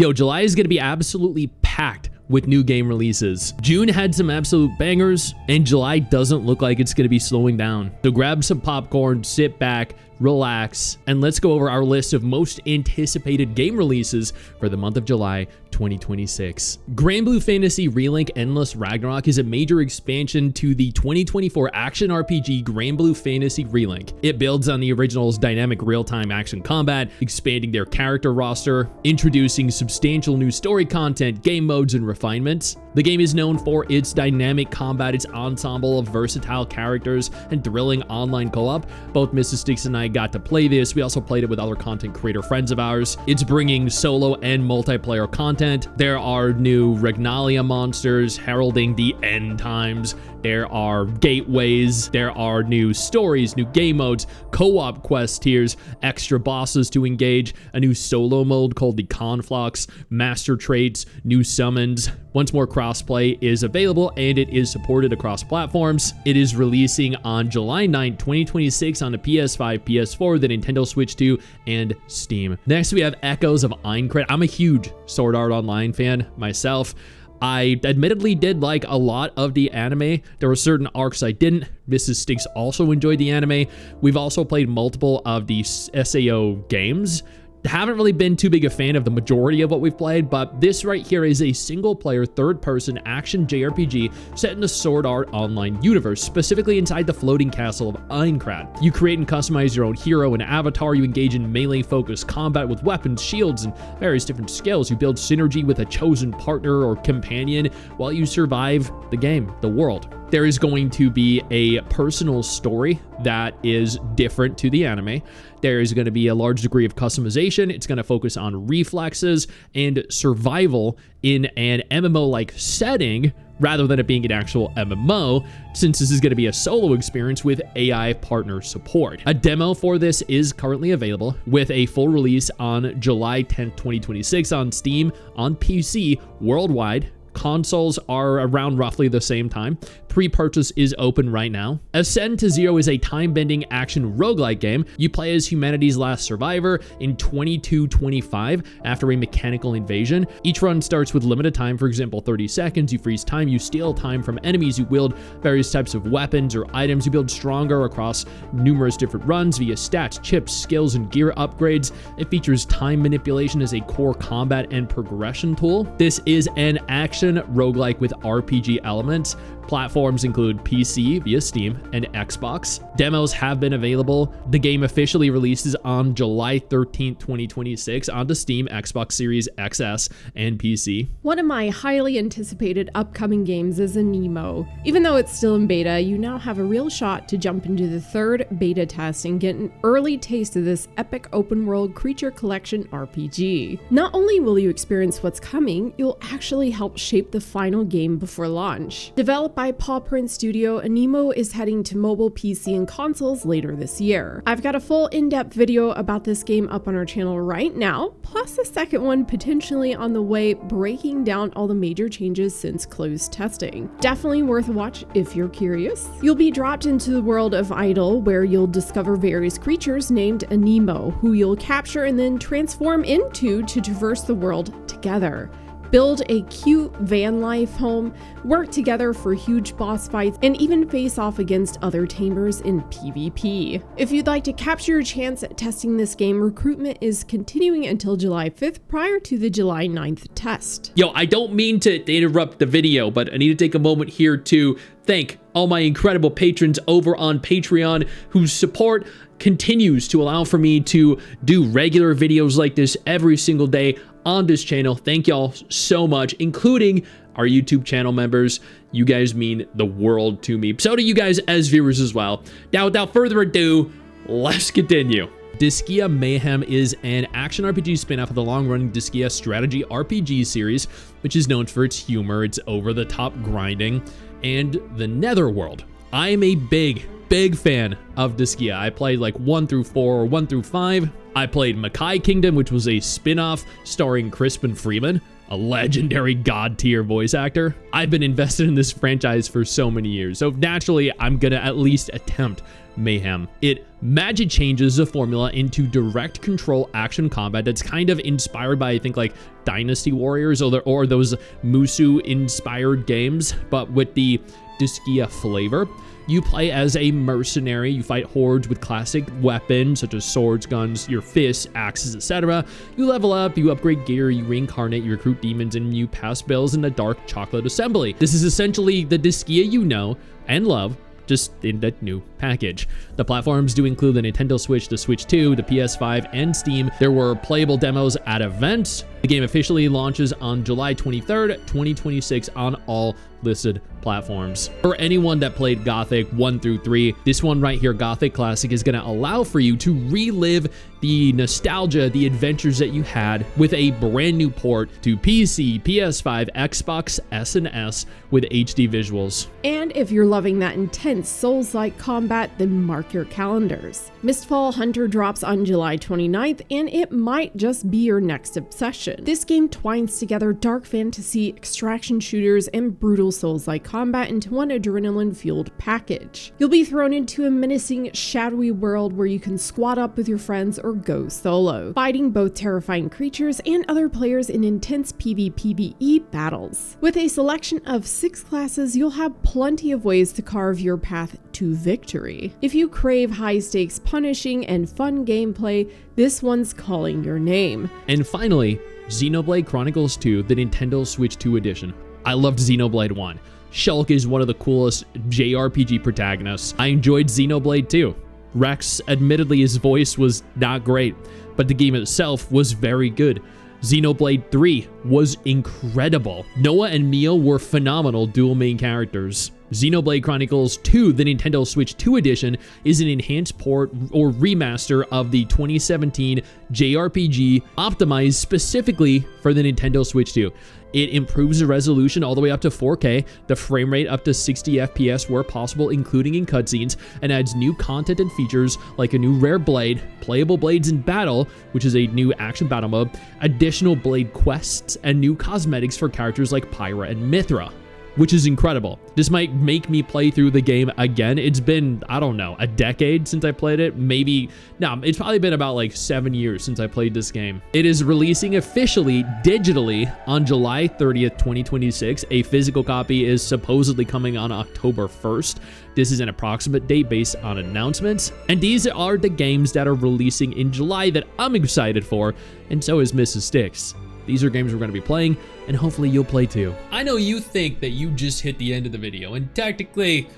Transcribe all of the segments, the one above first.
Yo, July is going to be absolutely packed with new game releases. June had some absolute bangers, and July doesn't look like it's going to be slowing down. So grab some popcorn, sit back, relax, and let's go over our list of most anticipated game releases for the month of July 2026. Granblue Fantasy Relink Endless Ragnarok is a major expansion to the 2024 action RPG Granblue Fantasy Relink. It builds on the original's dynamic real-time action combat, expanding their character roster, introducing substantial new story content, game modes, and refinements. The game is known for its dynamic combat, its ensemble of versatile characters, and thrilling online co-op. Both Mrs. Sticks and I got to play this. We also played it with other content creator friends of ours. It's bringing solo and multiplayer content. There are new Regnalia monsters heralding the end times. There are gateways. There are new stories, new game modes, co-op quest tiers, extra bosses to engage, a new solo mode called the Conflux, master traits, new summons. Once more, crossplay is available and it is supported across platforms. It is releasing on July 9, 2026 on the PS5, PS4, the Nintendo Switch 2, and Steam. Next, we have Echoes of Aincrad. I'm a huge Sword Art Online fan myself. I admittedly did like a lot of the anime. There were certain arcs I didn't. Mrs. Stinks also enjoyed the anime. We've also played multiple of the SAO games. Haven't really been too big a fan of the majority of what we've played, but this right here is a single-player, third-person action JRPG set in the Sword Art Online universe, specifically inside the floating castle of Aincrad. You create and customize your own hero and avatar. You engage in melee-focused combat with weapons, shields, and various different skills. You build synergy with a chosen partner or companion while you survive the game, the world. There is going to be a personal story that is different to the anime. There is going to be a large degree of customization. It's going to focus on reflexes and survival in an MMO-like setting rather than it being an actual MMO, since this is going to be a solo experience with AI partner support. A demo for this is currently available with a full release on July 10th, 2026 on Steam, on PC, worldwide. Consoles are around roughly the same time. Pre-purchase is open right now. Ascend to Zero is a time-bending action roguelike game. You play as humanity's last survivor in 2225 after a mechanical invasion. Each run starts with limited time, for example, 30 seconds. You freeze time, you steal time from enemies, you wield various types of weapons or items. You build stronger across numerous different runs via stats, chips, skills, and gear upgrades. It features time manipulation as a core combat and progression tool. This is an action roguelike with RPG elements. Platforms include PC via Steam and Xbox. Demos have been available. The game officially releases on July 13th, 2026 onto Steam, Xbox Series XS, and PC. One of my highly anticipated upcoming games is Anemo. Even though it's still in beta, you now have a real shot to jump into the third beta test and get an early taste of this epic open world creature collection RPG. Not only will you experience what's coming, you'll actually help shape the final game before launch. Developed by Paw Print Studio, Anemo is heading to mobile, PC, and consoles later this year. I've got a full in-depth video about this game up on our channel right now, plus a second one potentially on the way, breaking down all the major changes since closed testing. Definitely worth a watch if you're curious. You'll be dropped into the world of Idle, where you'll discover various creatures named Anemo, who you'll capture and then transform into to traverse the world together. Build a cute van life home, work together for huge boss fights, and even face off against other tamers in PvP. If you'd like to capture your chance at testing this game, recruitment is continuing until July 5th prior to the July 9th test. Yo, I don't mean to interrupt the video, but I need to take a moment here to thank all my incredible patrons over on Patreon whose support continues to allow for me to do regular videos like this every single day on this channel. Thank y'all so much, including our YouTube channel members. You guys mean the world to me. So do you guys as viewers as well. Now, without further ado, let's continue. Disgaea Mayhem is an action RPG spin-off of the long-running Disgaea strategy RPG series, which is known for its humor, its over-the-top grinding, and the Netherworld. I am a big big fan of Disgaea. I played like 1 through 4 or 1 through 5. I played Makai Kingdom, which was a spin-off starring Crispin Freeman, a legendary god tier voice actor. I've been invested in this franchise for so many years, so naturally I'm gonna at least attempt Mayhem. It magic changes the formula into direct control action combat that's kind of inspired by, I think, like Dynasty Warriors or those Musu inspired games, but with the Disgaea flavor. You play as a mercenary, you fight hordes with classic weapons such as swords, guns, your fists, axes, etc. You level up, you upgrade gear, you reincarnate, you recruit demons, and you pass bills in the Dark Chocolate Assembly. This is essentially the Disgaea you know and love, just in that new package. The platforms do include the Nintendo Switch, the Switch 2, the PS5, and Steam. There were playable demos at events. The game officially launches on July 23rd, 2026 on all listed platforms. For anyone that played Gothic 1 through 3, this one right here, Gothic Classic, is going to allow for you to relive the nostalgia, the adventures that you had with a brand new port to PC, PS5, Xbox S and S with HD visuals. And if you're loving that intense Souls-like combat, then mark your calendars. Mistfall Hunter drops on July 29th, and it might just be your next obsession. This game twines together dark fantasy, extraction shooters, and brutal Souls-like combat into one adrenaline-fueled package. You'll be thrown into a menacing, shadowy world where you can squad up with your friends or go solo, fighting both terrifying creatures and other players in intense PvPvE battles. With a selection of 6 classes, you'll have plenty of ways to carve your path to victory. If you crave high-stakes, punishing, and fun gameplay, this one's calling your name. And finally, Xenoblade Chronicles 2, the Nintendo Switch 2 edition. I loved Xenoblade 1. Shulk is one of the coolest JRPG protagonists. I enjoyed Xenoblade 2. Rex, admittedly, his voice was not great, but the game itself was very good. Xenoblade 3 was incredible. Noah and Mio were phenomenal dual main characters. Xenoblade Chronicles 2, the Nintendo Switch 2 edition, is an enhanced port or remaster of the 2017 JRPG optimized specifically for the Nintendo Switch 2. It improves the resolution all the way up to 4K, the frame rate up to 60 FPS where possible, including in cutscenes, and adds new content and features like a new rare blade, playable blades in battle, which is a new action battle mode, additional blade quests, and new cosmetics for characters like Pyra and Mithra, which is incredible. This might make me play through the game again. It's been, I don't know, a decade since I played it. Maybe, no, it's probably been about like 7 years since I played this game. It is releasing officially digitally on July 30th, 2026. A physical copy is supposedly coming on October 1st. This is an approximate date based on announcements. And these are the games that are releasing in July that I'm excited for, and so is Mrs. Sticks. These are games we're going to be playing, and hopefully you'll play too. I know you think that you just hit the end of the video, and technically,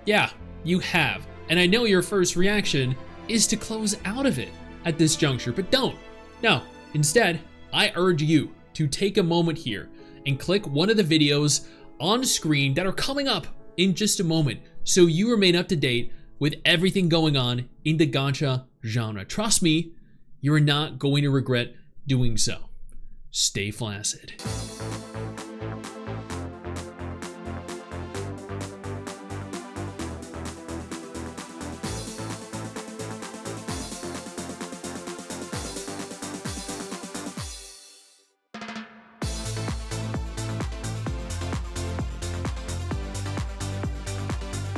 yeah, you have. And I know your first reaction is to close out of it at this juncture, but don't. No, instead, I urge you to take a moment here and click one of the videos on screen that are coming up in just a moment so you remain up to date with everything going on in the gacha genre. Trust me, you're not going to regret doing so. Stay flaccid.